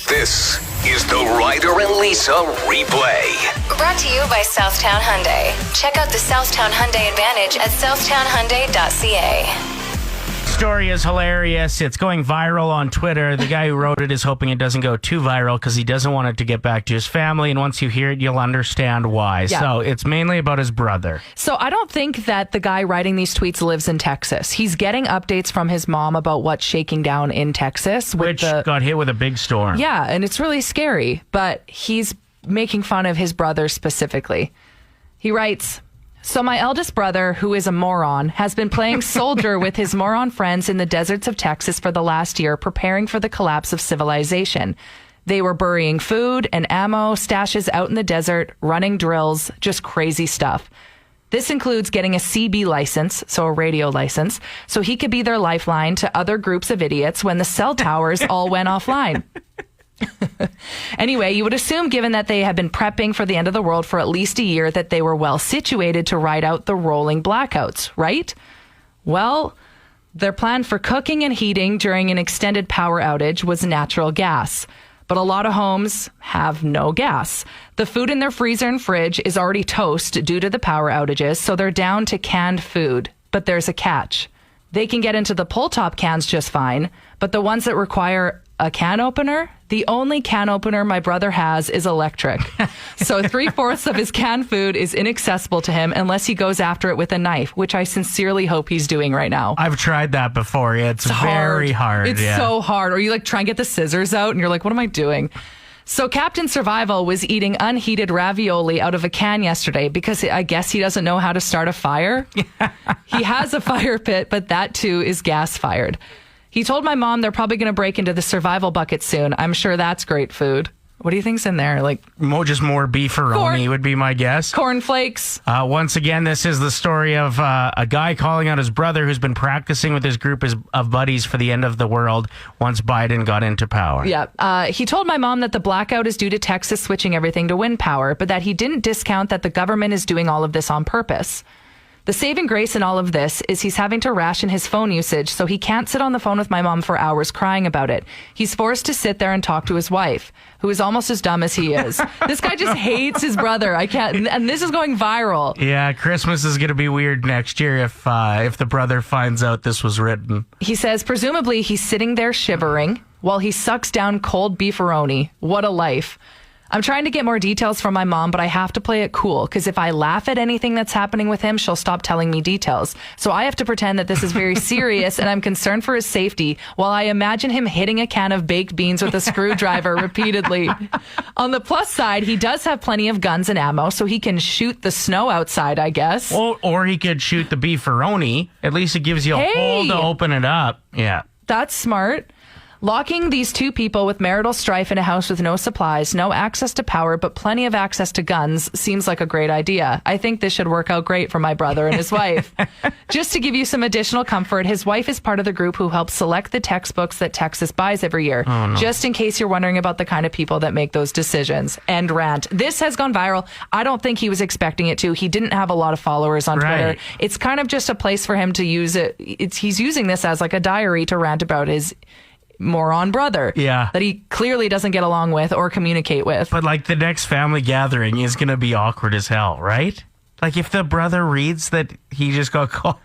This is the Ryder and Lisa replay. Brought to you by Southtown Hyundai. Check out the Southtown Hyundai Advantage at southtownhyundai.ca. Story is hilarious. It's going viral on Twitter. The guy who wrote it is hoping it doesn't go too viral because he doesn't want it to get back to his family. And once you hear it, you'll understand why. Yeah. So it's mainly about his brother. So I don't think that the guy writing these tweets lives in Texas. He's getting updates from his mom about what's shaking down in Texas. Which got hit with a big storm. Yeah, and it's really scary. But he's making fun of his brother specifically. He writes... So my eldest brother, who is a moron, has been playing soldier with his moron friends in the deserts of Texas for the last year, preparing for the collapse of civilization. They were burying food and ammo stashes out in the desert, running drills, just crazy stuff. This includes getting a CB license, so a radio license, so he could be their lifeline to other groups of idiots when the cell towers all went offline. Anyway, you would assume, given that they have been prepping for the end of the world for at least a year, that they were well situated to ride out the rolling blackouts, right? Well, their plan for cooking and heating during an extended power outage was natural gas. But a lot of homes have no gas. The food in their freezer and fridge is already toast due to the power outages, so they're down to canned food. But there's a catch. They can get into the pull-top cans just fine, but the ones that require a can opener, the only can opener my brother has is electric. So 3/4 of his canned food is inaccessible to him unless he goes after it with a knife, which I sincerely hope he's doing right now. I've tried that before. It's very hard. It's so hard. Or you try and get the scissors out and you're like, what am I doing? So Captain Survival was eating unheated ravioli out of a can yesterday because I guess he doesn't know how to start a fire. He has a fire pit, but that too is gas fired. He told my mom they're probably going to break into the survival bucket soon. I'm sure that's great food. What do you think's in there? Just more beefaroni would be my guess. Cornflakes. Once again, this is the story of a guy calling out his brother who's been practicing with his group of buddies for the end of the world once Biden got into power. Yeah. He told my mom that the blackout is due to Texas switching everything to wind power, but that he didn't discount that the government is doing all of this on purpose. The saving grace in all of this is he's having to ration his phone usage, so he can't sit on the phone with my mom for hours crying about it. He's forced to sit there and talk to his wife, who is almost as dumb as he is. This guy just hates his brother. I can't, and this is going viral. Yeah, Christmas is going to be weird next year if the brother finds out this was written. He says, presumably he's sitting there shivering while he sucks down cold beefaroni. What a life. I'm trying to get more details from my mom, but I have to play it cool because if I laugh at anything that's happening with him, she'll stop telling me details. So I have to pretend that this is very serious and I'm concerned for his safety while I imagine him hitting a can of baked beans with a screwdriver repeatedly. On the plus side, he does have plenty of guns and ammo, so he can shoot the snow outside, I guess. Or he could shoot the beefaroni. At least it gives you a hole to open it up. Yeah. That's smart. Locking these two people with marital strife in a house with no supplies, no access to power, but plenty of access to guns seems like a great idea. I think this should work out great for my brother and his wife. Just to give you some additional comfort, his wife is part of the group who helps select the textbooks that Texas buys every year. Oh, no. Just in case you're wondering about the kind of people that make those decisions. End rant. This has gone viral. I don't think he was expecting it to. He didn't have a lot of followers on Twitter. It's kind of just a place for him to use it. He's using this as like a diary to rant about his moron brother that he clearly doesn't get along with or communicate with. But the next family gathering is going to be awkward as hell, right? If the brother reads that he just got called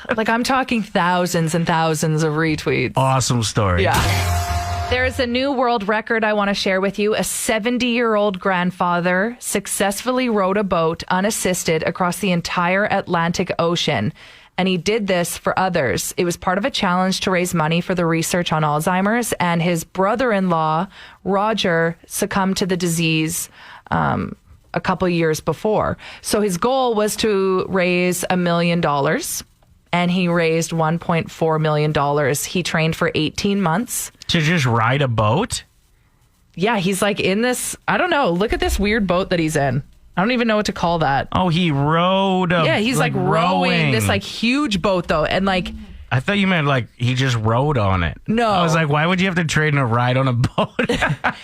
I'm talking thousands and thousands of retweets. Awesome story. Yeah. There's a new world record I want to share with you. A 70-year-old grandfather successfully rowed a boat unassisted across the entire Atlantic Ocean. And he did this for others. It was part of a challenge to raise money for the research on Alzheimer's. And his brother-in-law, Roger, succumbed to the disease a couple years before. So his goal was to raise $1 million. And he raised $1.4 million. He trained for 18 months. To just ride a boat? Yeah, he's in this, I don't know, look at this weird boat that he's in. I don't even know what to call that. Oh, he rowed. Yeah, he's rowing this huge boat though, and I thought you meant he just rode on it. No, I was why would you have to trade in a ride on a boat?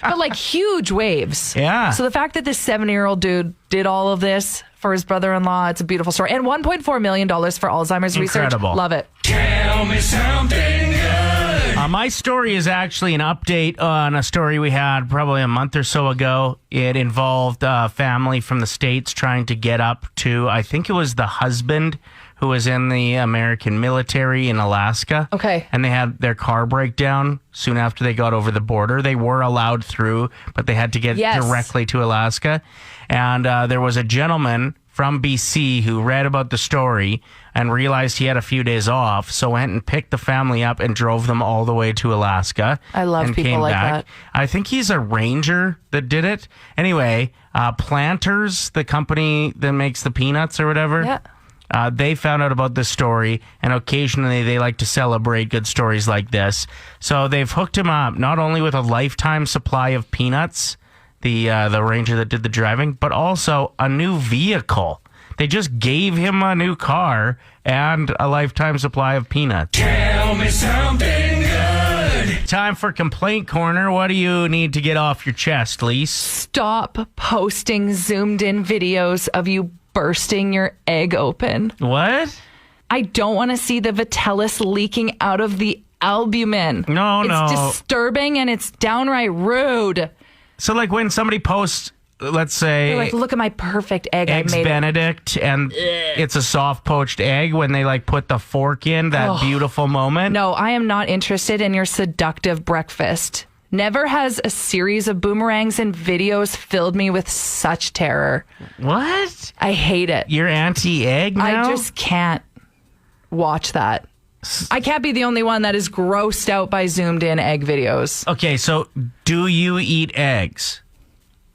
But huge waves. Yeah. So the fact that this 70-year-old dude did all of this for his brother-in-law, it's a beautiful story. And $1.4 million for Alzheimer's research. Incredible. Love it. Tell me something good. My story is actually an update on a story we had probably a month or so ago. It involved a family from the States trying to get up to, I think it was the husband who was in the American military in Alaska. Okay. And they had their car break down soon after they got over the border. They were allowed through, but they had to get directly to Alaska. And there was a gentleman from BC who read about the story and realized he had a few days off, so went and picked the family up and drove them all the way to Alaska. I love and people came like back. that. I think he's a ranger that did it. Anyway, Planters, the company that makes the peanuts or whatever, they found out about this story, and occasionally they like to celebrate good stories like this. So they've hooked him up not only with a lifetime supply of peanuts, the ranger that did the driving, but also a new vehicle. They just gave him a new car and a lifetime supply of peanuts. Tell me something good. Time for Complaint Corner. What do you need to get off your chest, Lise? Stop posting zoomed in videos of you bursting your egg open. What? I don't want to see the Vitellis leaking out of the albumin. No. It's disturbing and it's downright rude. So, like, when somebody posts, let's say, You're like, look at my perfect egg Eggs I made. Benedict, and it's a soft poached egg, when they like put the fork in, that beautiful moment. No, I am not interested in your seductive breakfast. Never has a series of boomerangs and videos filled me with such terror. What? I hate it. You're anti-egg now? I just can't watch that. I can't be the only one that is grossed out by zoomed in egg videos. Okay, so do you eat eggs?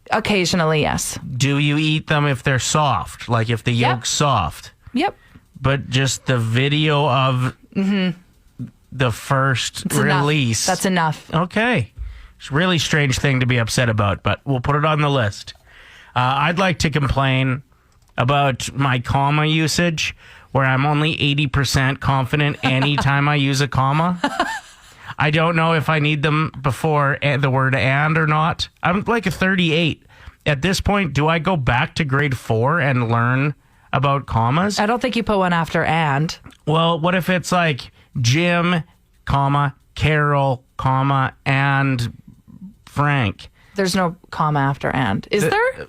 Occasionally, yes. Do you eat them if they're soft? Like if the yolk's soft? Yep. But just the video of the first release. That's enough. Okay. It's a really strange thing to be upset about, but we'll put it on the list. I'd like to complain about my comma usage, where I'm only 80% confident anytime I use a comma. I don't know if I need them before the word and or not. I'm like a 38. At this point, do I go back to grade 4 and learn about commas? I don't think you put one after and. Well, what if it's like Jim, comma, Carol, comma, and Frank? There's no comma after and. Is there?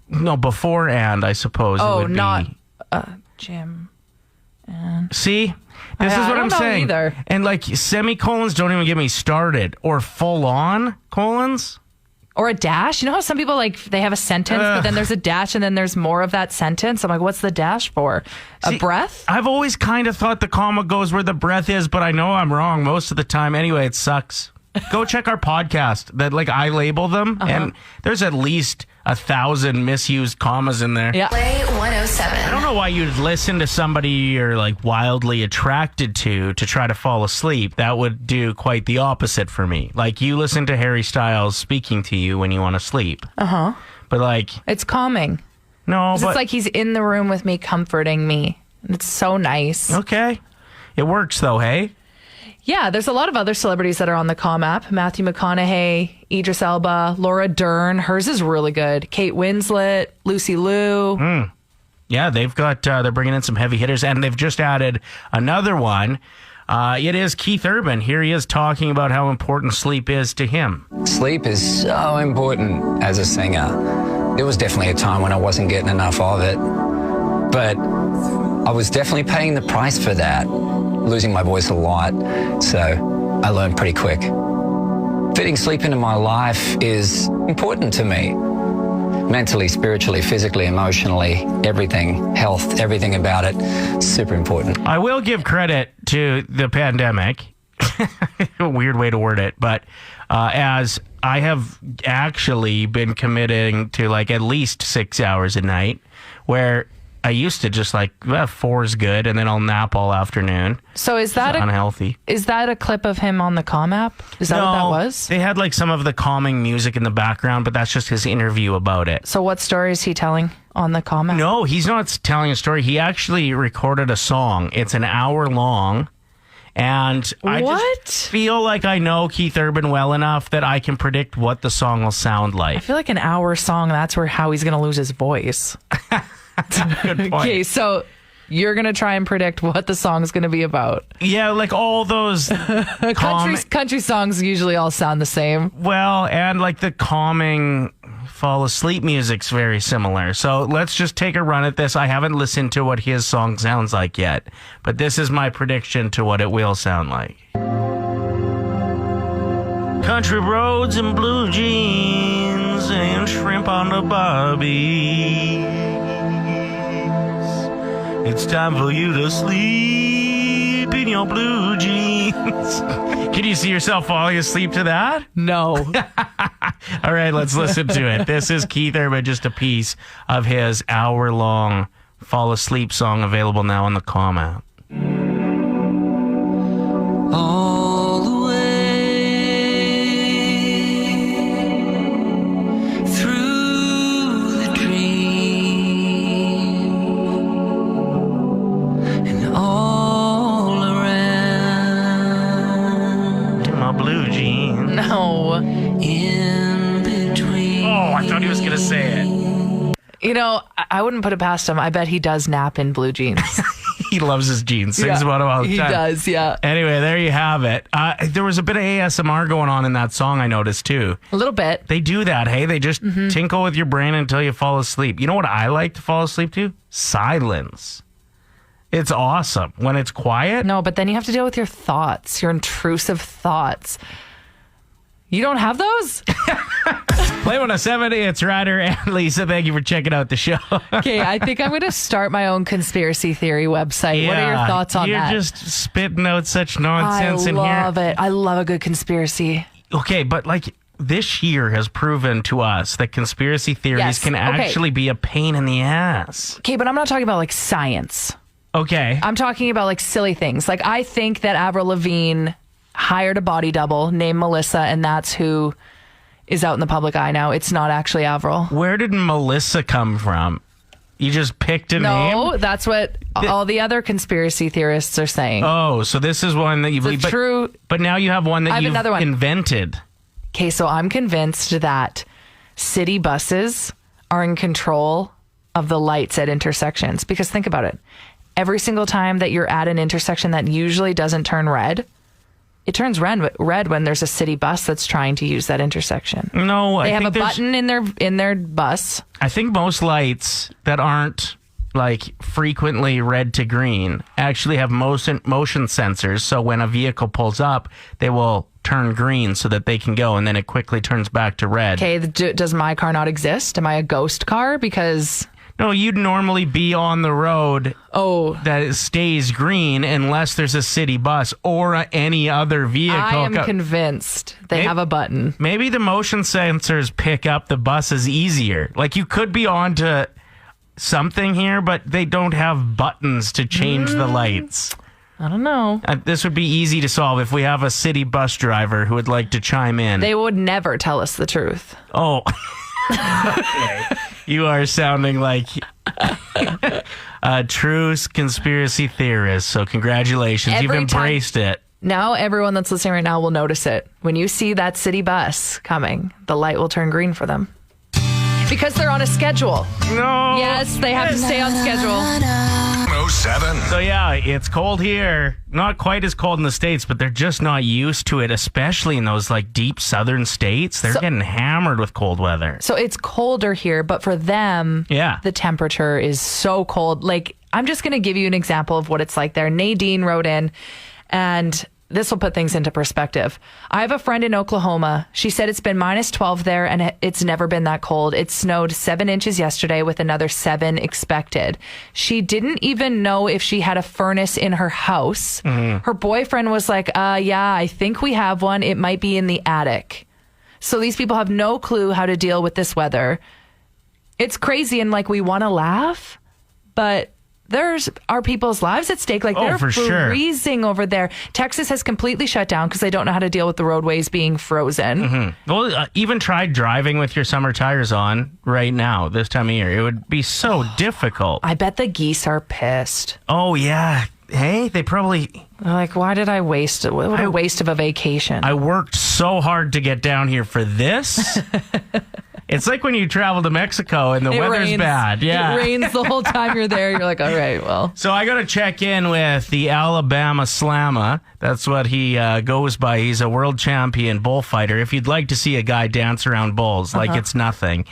No, before and, I suppose. Oh, it would not be. Jim. See? This is what I don't I'm know saying. either. And like semicolons don't even get me started. Or full on colons. Or a dash. You know how some people like they have a sentence, but then there's a dash and then there's more of that sentence? I'm like, what's the dash for? A breath? I've always kind of thought the comma goes where the breath is, but I know I'm wrong most of the time. Anyway, it sucks. Go check our podcast that like I label them, and there's at least 1,000 misused commas in there. Yeah. Play 107. I don't know why you'd listen to somebody you're like wildly attracted to try to fall asleep. That would do quite the opposite for me. Like you listen to Harry Styles speaking to you when you want to sleep. But like, It's calming. no, but It's like he's in the room with me, comforting me. It's so nice. okay. It works though, hey? Yeah, there's a lot of other celebrities that are on the Calm app. Matthew McConaughey, Idris Elba, Laura Dern. Hers is really good. Kate Winslet, Lucy Liu. Yeah, they've got, they're bringing in some heavy hitters, and they've just added another one. It is Keith Urban. Here he is talking about how important sleep is to him. Sleep is so important as a singer. There was definitely a time when I wasn't getting enough of it, but I was definitely paying the price for that, losing my voice a lot, so I learned pretty quick. Fitting sleep into my life is important to me. Mentally, spiritually, physically, emotionally, everything, health, everything about it, super important. I will give credit to the pandemic. A weird way to word it, but as I have actually been committing to like at least 6 hours a night, where I used to just like, 4 is good, and then I'll nap all afternoon. So is that Unhealthy. Is that a clip of him on the Calm app? Is that what that was? They had like some of the calming music in the background, but that's just his interview about it. So what story is he telling on the Calm app? No, he's not telling a story. He actually recorded a song. It's an hour long. And I What? just feel like I know Keith Urban well enough that I can predict what the song will sound I like. feel like an hour song, that's how he's going to lose his voice. Good point. Okay, so you're going to try and predict what the song's going to be about. Yeah, like all those Country songs usually all sound the same. Well, and like the calming fall asleep music's very similar. So let's just take a run at this. I haven't listened to what his song sounds like yet, but this is my prediction to what it will sound like. Country roads and blue jeans and shrimp on the barbie. It's time for you to sleep in your blue jeans. Can you see yourself falling asleep to that? No. All right, let's listen to it. This is Keith Urban, just a piece of his hour-long fall asleep song, available now on the Calm app. All the way through the dream and all around My blue jeans. No. in between. Oh, I thought he was going to say it. You know, I wouldn't put it past him. I bet he does nap in blue jeans. He loves his jeans. Sings about them all the time. He does, yeah. Anyway, there you have it. There was a bit of ASMR going on in that song, I noticed, too. A little bit. They do that, hey? They just tinkle with your brain until you fall asleep. You know what I like to fall asleep to? Silence. It's awesome. When it's quiet. No, but then you have to deal with your thoughts, your intrusive thoughts. You don't have those? Play 107, it's Ryder and Lisa. Thank you for checking out the show. Okay, I think I'm going to start my own conspiracy theory website. What are your thoughts on that? You're just spitting out such nonsense in here. I love it. I love a good conspiracy. Okay, but like this year has proven to us that conspiracy theories can actually be a pain in the ass. Okay, but I'm not talking about like science. Okay. I'm talking about like silly things. Like I think that Avril Lavigne hired a body double named Melissa, and that's who is out in the public eye now. It's not actually Avril. Where did Melissa come from? You just picked a name? No, that's what all the other conspiracy theorists are saying. Oh, so this is one that you believe. True. But now you have one that you've another one. invented. Okay, so I'm convinced that city buses are in control of the lights at intersections. Because think about it. Every single time that you're at an intersection that usually doesn't turn red, it turns red when there's a city bus that's trying to use that intersection. No, they have a button in their bus. I think most lights that aren't like frequently red to green actually have motion sensors. So when a vehicle pulls up, they will turn green so that they can go, and then it quickly turns back to red. Okay, does my car not exist? Am I a ghost car? Because no, you'd normally be on the road that it stays green unless there's a city bus or any other vehicle. I am convinced they have a button. Maybe the motion sensors pick up the buses easier. Like you could be onto something here, but they don't have buttons to change the lights. I don't know. This would be easy to solve if we have a city bus driver who would like to chime in. They would never tell us the truth. Oh. Okay. You are sounding like a true conspiracy theorist. So congratulations. You've embraced it. Now everyone that's listening right now will notice it. When you see that city bus coming, the light will turn green for them. Because they're on a schedule. No. Yes, they have to stay on schedule. 107. So yeah, it's cold here. Not quite as cold in the States, but they're just not used to it, especially in those like deep southern states. They're getting hammered with cold weather. So it's colder here, but for them, the temperature is so cold. Like, I'm just going to give you an example of what it's like there. Nadine wrote in, and this will put things into perspective. I have a friend in Oklahoma. She said it's been -12 there, and it's never been that cold. It snowed 7 inches yesterday with another 7 expected. She didn't even know if she had a furnace in her house. Her boyfriend was like, yeah, I think we have one. It might be in the attic. So these people have no clue how to deal with this weather. It's crazy, and like we want to laugh, but there's our people's lives at stake. Like they're freezing over there. Texas has completely shut down because they don't know how to deal with the roadways being frozen. Well, even try driving with your summer tires on right now, this time of year. It would be so difficult. I bet the geese are pissed. Oh, yeah. Hey, they probably... They're like, why did I waste it? What a waste of a vacation. I worked so hard to get down here for this. It's like when you travel to Mexico and the weather's rains. bad. Yeah. It rains the whole time you're there. You're like, all right, well. So I got to check in with the Alabama Slammer. That's what he goes by. He's a world champion bullfighter. If you'd like to see a guy dance around bulls like it's nothing,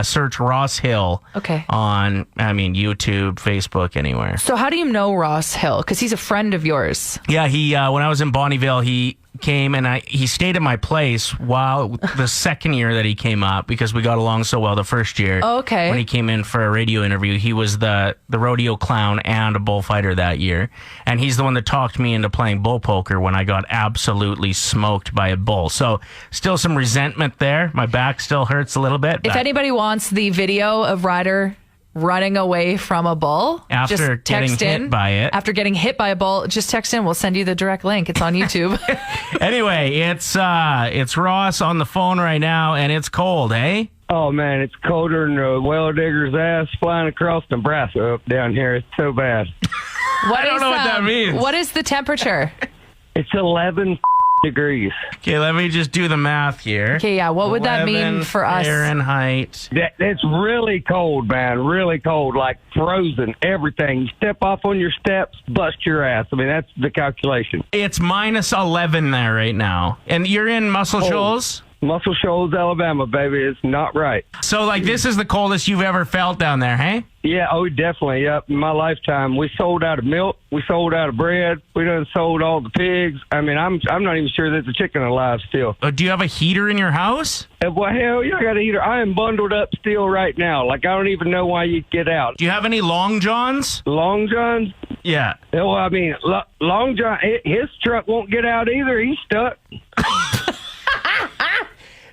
search Ross Hill on, YouTube, Facebook, anywhere. So how do you know Ross Hill? Because he's a friend of yours. Yeah, he when I was in Bonnyville, he came and he stayed at my place while the second year that he came up, because we got along so well the first year. Oh, okay. When he came in for a radio interview, he was the rodeo clown and a bullfighter that year. And he's the one that talked me into playing bull poker when I got absolutely smoked by a bull. So still some resentment there. My back still hurts a little bit. If anybody wants the video of Ryder running away from a bull, after just text getting in. hit by it. After getting hit by a bull, just text in. We'll send you the direct link. It's on YouTube. Anyway, it's Ross on the phone right now, and it's cold, eh? Oh, man, it's colder than a well digger's ass flying across Nebraska up down here. It's so bad. What I don't know what that means. What is the temperature? It's 11 degrees. Okay, let me just do the math here. Okay, yeah. What would that mean 11 for us? Fahrenheit. It's really cold, man. Really cold, like frozen, everything. You step off on your steps, bust your ass. I mean, that's the calculation. It's minus 11 there right now. And you're in Muscle Shoals? Muscle Shoals, Alabama, baby. It's not right. So, this is the coldest you've ever felt down there, hey? Yeah, oh, definitely. Yep. In my lifetime, we sold out of milk. We sold out of bread. We done sold all the pigs. I mean, I'm not even sure there's a chicken alive still. Do you have a heater in your house? Well, hell yeah, I got a heater. I am bundled up still right now. Like, I don't even know why you get out. Do you have any Long Johns? Long Johns? Yeah. Well, I mean, Long John, his truck won't get out either. He's stuck.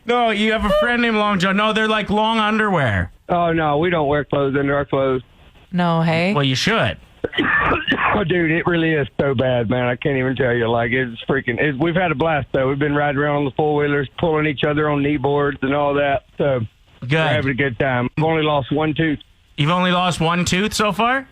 No, you have a friend named Long John. No, they're like long underwear. Oh, no, we don't wear clothes under our clothes. No, hey? Well, you should. Oh, dude, it really is so bad, man. I can't even tell you. Like, it's freaking... we've had a blast, though. We've been riding around on the four-wheelers, pulling each other on knee boards and all that. So, Good. we're having a good time. I've only lost one tooth. You've only lost one tooth so far?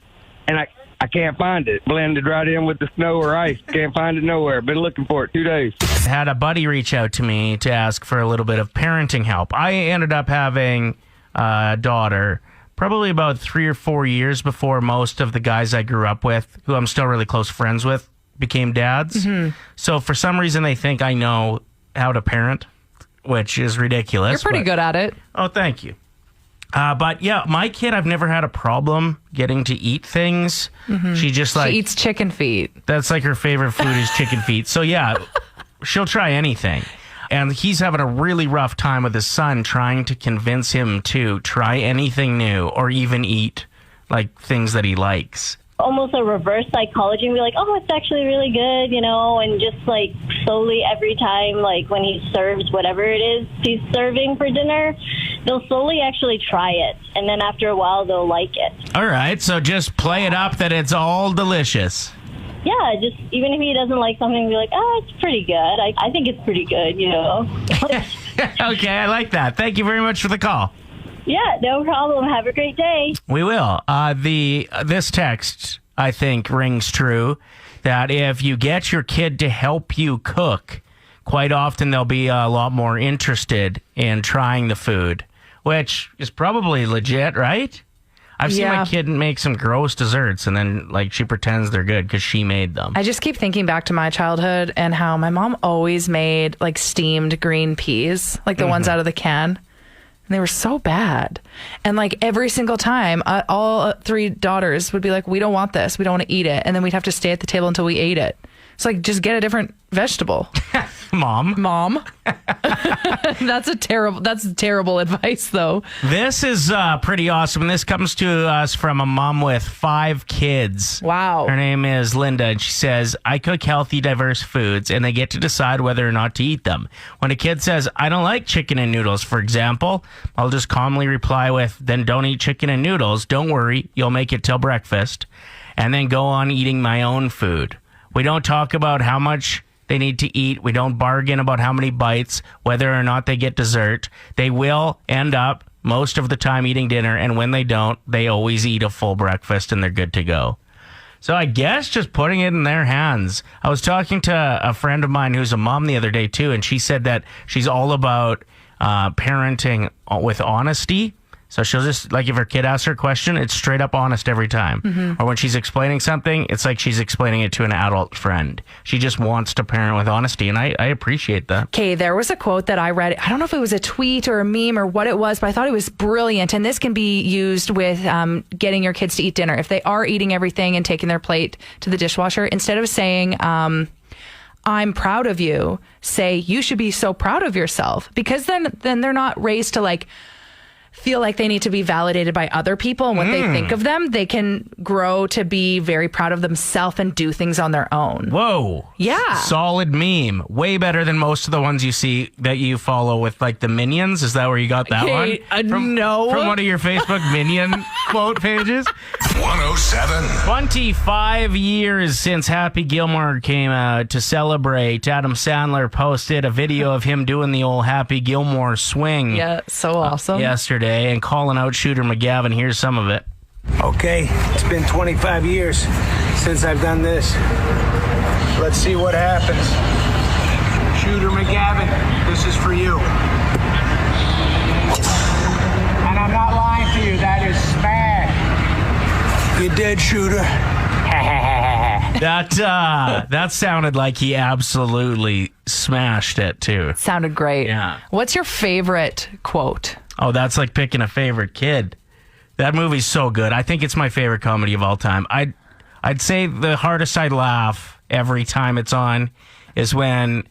And I can't find it. Blended right in with the snow or ice. Can't find it nowhere. Been looking for it 2 days. Had a buddy reach out to me to ask for a little bit of parenting help. I ended up having a daughter probably about 3 or 4 years before most of the guys I grew up with, who I'm still really close friends with, became dads. Mm-hmm. So for some reason, they think I know how to parent, which is ridiculous. You're pretty good at it. Oh, thank you. But yeah, my kid, I've never had a problem getting to eat things. Mm-hmm. She eats chicken feet. That's like her favorite food is chicken feet. So yeah, she'll try anything. And he's having a really rough time with his son trying to convince him to try anything new or even eat like things that he likes. Almost a reverse psychology and be like, oh, it's actually really good, and just like slowly every time, like when he serves whatever it is he's serving for dinner, they'll slowly actually try it. And then after a while, they'll like it. All right. So just play it up that it's all delicious. Yeah, just even if he doesn't like something, be like, oh, it's pretty good. I think it's pretty good, Okay, I like that. Thank you very much for the call. Yeah, no problem. Have a great day. We will. This text, I think, rings true, that if you get your kid to help you cook, quite often they'll be a lot more interested in trying the food, which is probably legit, right? I've seen my kid make some gross desserts, and then she pretends they're good because she made them. I just keep thinking back to my childhood and how my mom always made steamed green peas, the ones out of the can. And they were so bad. And every single time, all 3 daughters would be like, we don't want this. We don't want to eat it. And then we'd have to stay at the table until we ate it. It's just get a different vegetable. Mom. That's terrible advice, though. This is pretty awesome. And this comes to us from a mom with 5 kids. Wow. Her name is Linda, and she says, I cook healthy, diverse foods, and they get to decide whether or not to eat them. When a kid says, I don't like chicken and noodles, for example, I'll just calmly reply with, then don't eat chicken and noodles. Don't worry, you'll make it till breakfast. And then go on eating my own food. We don't talk about how much they need to eat. We don't bargain about how many bites, whether or not they get dessert. They will end up most of the time eating dinner, and when they don't, they always eat a full breakfast and they're good to go. So I guess just putting it in their hands. I was talking to a friend of mine who's a mom the other day too, and she said that she's all about parenting with honesty. So she'll just, like, if her kid asks her a question, it's straight up honest every time. Or when she's explaining something, it's like she's explaining it to an adult friend. She just wants to parent with honesty, and I appreciate that. Okay, there was a quote that I read. I don't know if it was a tweet or a meme or what it was, but I thought it was brilliant. And this can be used with getting your kids to eat dinner. If they are eating everything and taking their plate to the dishwasher, instead of saying, I'm proud of you, say, you should be so proud of yourself. Because then they're not raised to, like, feel like they need to be validated by other people and what they think of them. They can grow to be very proud of themselves and do things on their own. Whoa. Yeah. Solid meme. Way better than most of the ones you see that you follow with, like, the Minions. Is that where you got that one? No. From one of your Facebook Minion quote pages? 107. 25 years since Happy Gilmore came out. To celebrate, Adam Sandler posted a video of him doing the old Happy Gilmore swing. Yeah, so awesome. Yesterday, and calling out Shooter McGavin. Here's some of it. Okay, it's been 25 years since I've done this. Let's see what happens. Shooter McGavin, this is for you. And I'm not lying to you, that is smash. You dead, Shooter. That sounded like he absolutely smashed it, too. Sounded great. Yeah. What's your favorite quote? Oh, that's like picking a favorite kid. That movie's so good. I think it's my favorite comedy of all time. I'd say the hardest I laugh every time it's on is when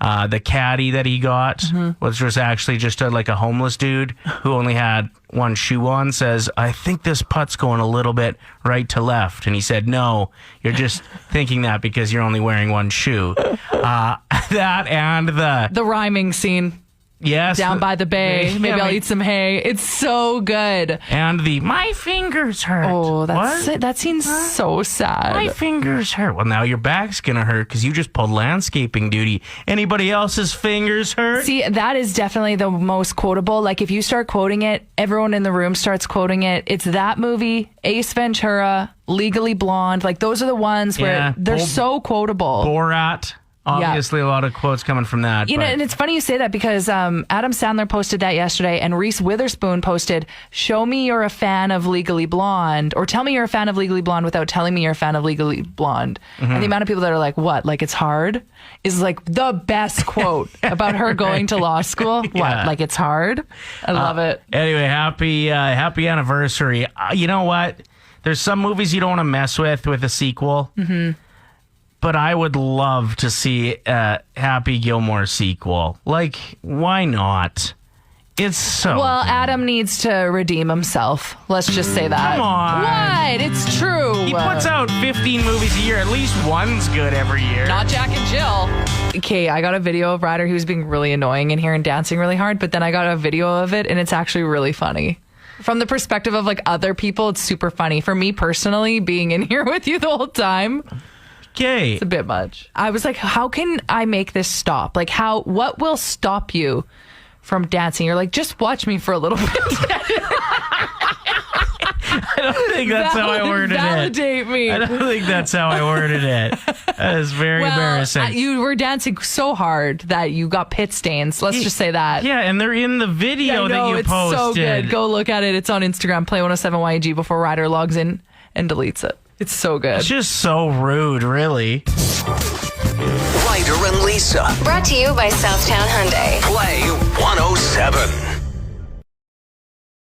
the caddy that he got, which was actually just like a homeless dude who only had one shoe on, says, I think this putt's going a little bit right to left. And he said, no, you're just thinking that because you're only wearing one shoe. That and the rhyming scene. Yes. Down by the bay. Maybe I'll eat some hay. It's so good. And the my fingers hurt. Oh, What? that seems so sad. My fingers hurt. Well, now your back's going to hurt because you just pulled landscaping duty. Anybody else's fingers hurt? See, that is definitely the most quotable. Like, if you start quoting it, everyone in the room starts quoting it. It's that movie, Ace Ventura, Legally Blonde. Like, those are the ones where they're so quotable. Borat. Obviously, a lot of quotes coming from that. You know, and it's funny you say that because Adam Sandler posted that yesterday, and Reese Witherspoon posted, show me you're a fan of Legally Blonde, or tell me you're a fan of Legally Blonde without telling me you're a fan of Legally Blonde. And the amount of people that are like, what, like it's hard? Is like the best quote about her going to law school. What, like it's hard? I love it. Anyway, happy anniversary. You know what? There's some movies you don't want to mess with a sequel. But I would love to see a Happy Gilmore sequel. Like, why not? It's so Well, good. Adam needs to redeem himself. Let's just say that. Come on. What? It's true. He puts out 15 movies a year. At least one's good every year. Not Jack and Jill. Okay, I got a video of Ryder. He was being really annoying in here and dancing really hard, but then I got a video of it, and it's actually really funny. From the perspective of, like, other people, it's super funny. For me personally, being in here with you the whole time... Okay. It's a bit much. I was like, how can I make this stop? Like, what will stop you from dancing? You're like, just watch me for a little bit. I don't think that's how I worded Validate me. I don't think that's how I worded it. That is very embarrassing. You were dancing so hard that you got pit stains. Let's just say that. Yeah, and they're in the video that you it's posted. so good. Go look at it. It's on Instagram, Play107YG, before Ryder logs in and deletes it. It's so good. It's just so rude, really. Ryder and Lisa. Brought to you by Southtown Hyundai. Play 107.